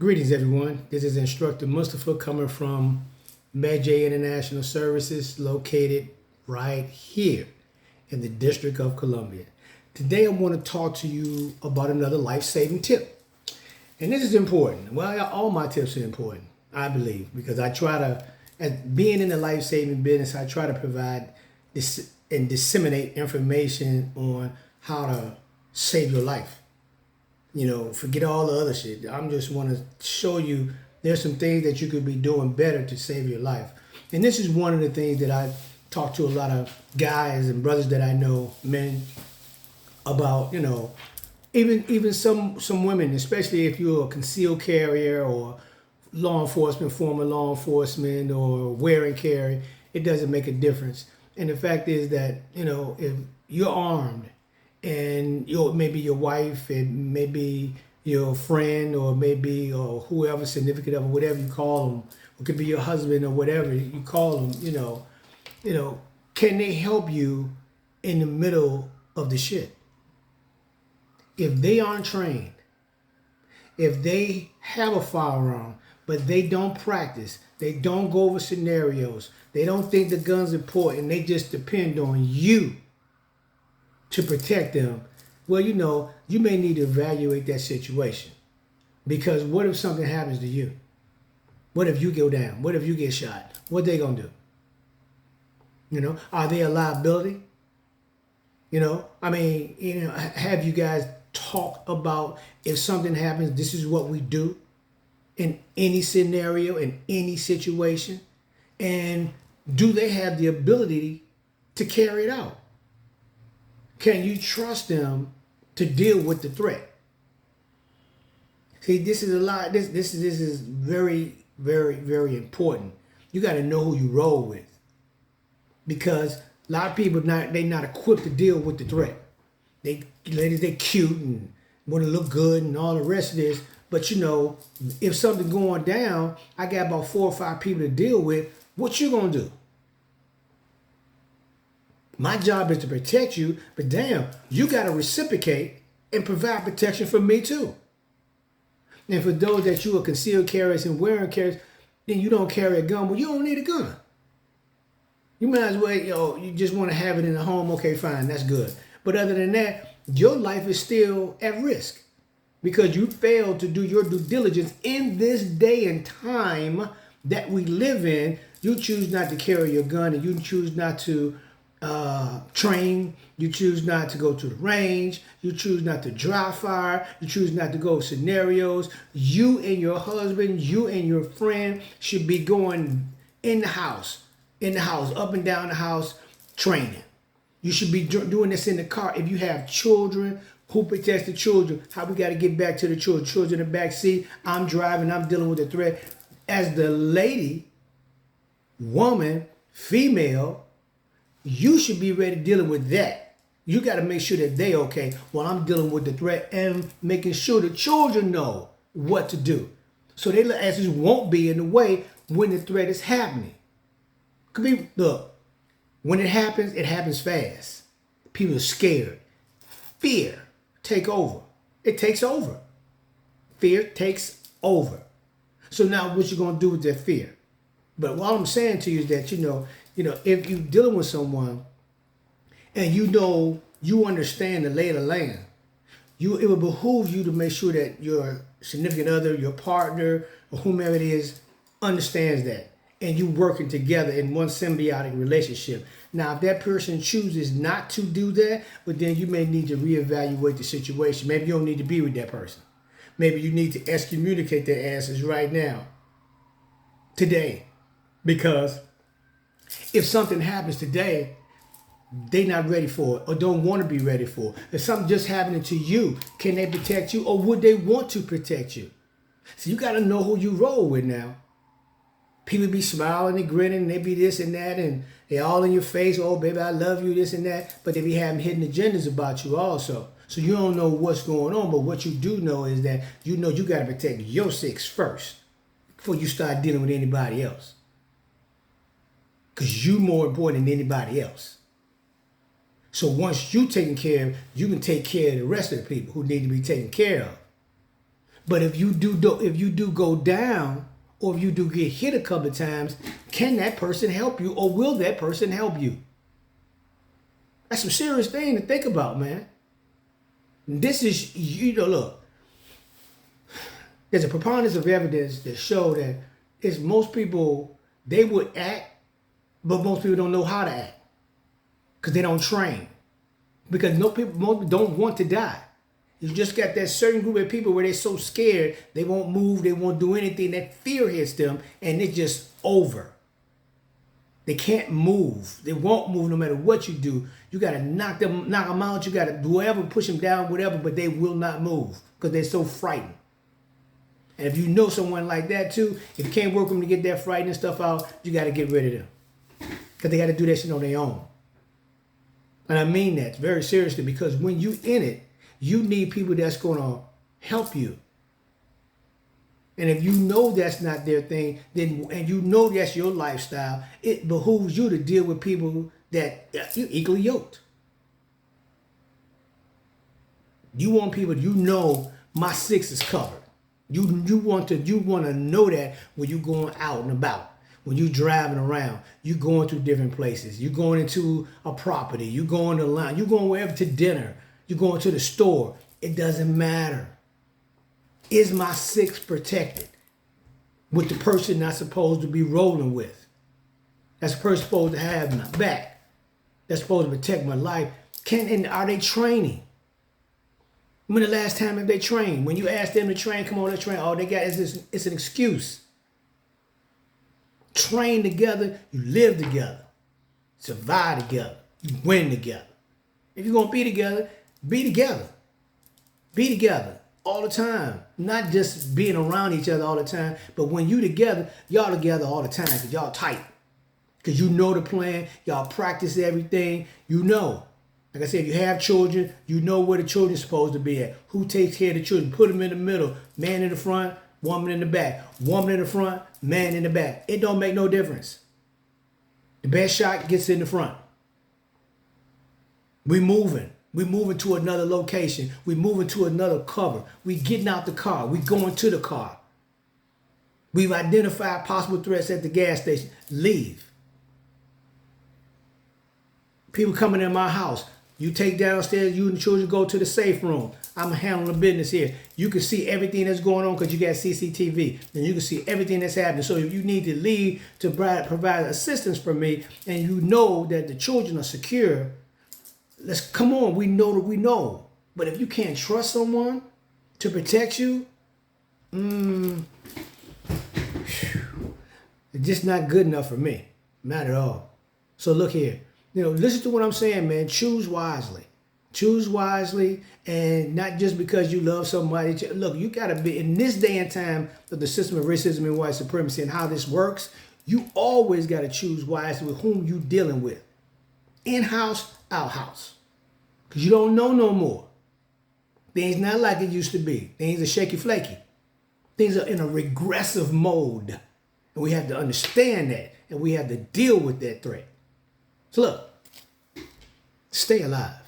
Greetings, everyone. This is Instructor Mustafa coming from MedJ International Services, located right here in the District of Columbia. Today, I want to talk to you about another life-saving tip. And this is important. Well, all my tips are important, I believe, because I try to, as being in the life-saving business, I try to provide this and disseminate information on how to save your life. Forget all the other shit. I'm just want to show you there's some things that you could be doing better to save your life. And this is one of the things that I talk to a lot of guys and brothers that I know, men, about, even some women, especially if you're a concealed carrier or law enforcement, former law enforcement, or wear and carry, it doesn't make a difference. And the fact is that, if you're armed, and maybe your wife, and maybe your friend, or maybe or whoever, significant other, whatever you call them, it could be your husband or whatever you call them. Can they help you in the middle of the shit? If they aren't trained, if they have a firearm but they don't practice, they don't go over scenarios, they don't think the gun's important, they just depend on you to protect them, well, you may need to evaluate that situation. Because what if something happens to you? What if you go down? What if you get shot? What they gonna do? Are they a liability? Have you guys talked about if something happens, this is what we do in any scenario, in any situation? And do they have the ability to carry it out? Can you trust them to deal with the threat? See, this is a lot. This is very, very, very important. You got to know who you roll with, because a lot of people they not equipped to deal with the threat. Ladies, they cute and want to look good and all the rest of this. But if something going down, I got about 4 or 5 people to deal with. What you gonna do? My job is to protect you, but damn, you got to reciprocate and provide protection for me too. And for those that you are concealed carriers and wearing carriers, then you don't carry a gun. Well, you don't need a gun. You might as well, you just want to have it in the home. Okay, fine, that's good. But other than that, your life is still at risk because you failed to do your due diligence in this day and time that we live in. You choose not to carry your gun, and you choose not to train, you choose not to go to the range, you choose not to dry fire, you choose not to go scenarios. You and your husband, you and your friend should be going in the house, up and down the house, training. You should be doing this in the car. If you have children, who protects the children? How we got to get back to the children? Children in the back seat, I'm driving, I'm dealing with the threat. As the lady, woman, female, you should be ready dealing with that. You got to make sure that they okay while I'm dealing with the threat and making sure the children know what to do. So their asses won't be in the way when the threat is happening. Look, when it happens fast. People are scared. Fear take over. It takes over. Fear takes over. So now what you going to do with that fear? But what I'm saying to you is that, if you're dealing with someone and you understand the lay of the land, it will behoove you to make sure that your significant other, your partner, or whomever it is, understands that. And you working together in one symbiotic relationship. Now, if that person chooses not to do that, but then you may need to reevaluate the situation. Maybe you don't need to be with that person. Maybe you need to excommunicate their asses right now, today. Because if something happens today, they're not ready for it or don't want to be ready for it. If something just happening to you, can they protect you or would they want to protect you? So you got to know who you roll with now. People be smiling and grinning and they be this and that and they all in your face. Oh, baby, I love you, this and that. But they be having hidden agendas about you also. So you don't know what's going on. But what you do know is that you got to protect your six first before you start dealing with anybody else. Because you're more important than anybody else. So once you taken care of, you can take care of the rest of the people who need to be taken care of. But if you do go down, or if you do get hit a couple of times, can that person help you, or will that person help you? That's some serious thing to think about, man. This is, look, there's a preponderance of evidence that show that it's most people, they would act, but most people don't know how to act because they don't train. Because most people don't want to die. You just got that certain group of people where they're so scared, they won't move, they won't do anything. That fear hits them, and it's just over. They can't move. They won't move no matter what you do. You got to knock them out. You got to do whatever, push them down, whatever, but they will not move because they're so frightened. And if you know someone like that too, if you can't work with them to get that frightening stuff out, you got to get rid of them because they got to do that shit on their own. And I mean that very seriously, because when you in it, you need people that's going to help you. And if you know that's not their thing, then, and you know that's your lifestyle, it behooves you to deal with people that you're equally yoked. You want people, my 6 is covered. You want to know that when you're going out and about, when you're driving around, you're going to different places, you're going into a property, you're going to lunch, you're going wherever, to dinner, you're going to the store. It doesn't matter. Is my 6 protected with the person not supposed to be rolling with? That's the person supposed to have my back. That's supposed to protect my life. And are they training? When the last time have they trained? When you ask them to train, come on, let's train. All they got is it's an excuse. Train together, you live together. Survive together. You win together. If you're going to be together, be together. Be together all the time. Not just being around each other all the time, but when you together, y'all together all the time because y'all tight. Because you know the plan, y'all practice everything, you know. Like I said, if you have children, you know where the children's supposed to be at. Who takes care of the children? Put them in the middle. Man in the front, woman in the back. Woman in the front, man in the back. It don't make no difference. The best shot gets in the front. We moving. We moving to another location. We moving to another cover. We getting out the car. We going to the car. We've identified possible threats at the gas station. Leave. People coming in my house. You take downstairs, you and the children go to the safe room. I'm handling the business here. You can see everything that's going on because you got CCTV. And you can see everything that's happening. So if you need to leave to provide assistance for me, and you know that the children are secure, come on, we know that we know. But if you can't trust someone to protect you, it's just not good enough for me. Not at all. So look here. Listen to what I'm saying, man. Choose wisely. Choose wisely, and not just because you love somebody. Look, you got to be, in this day and time of the system of racism and white supremacy and how this works, you always got to choose wisely with whom you dealing with. In-house, out-house. Because you don't know no more. Things not like it used to be. Things are shaky flaky. Things are in a regressive mode. And we have to understand that. And we have to deal with that threat. So look, stay alive.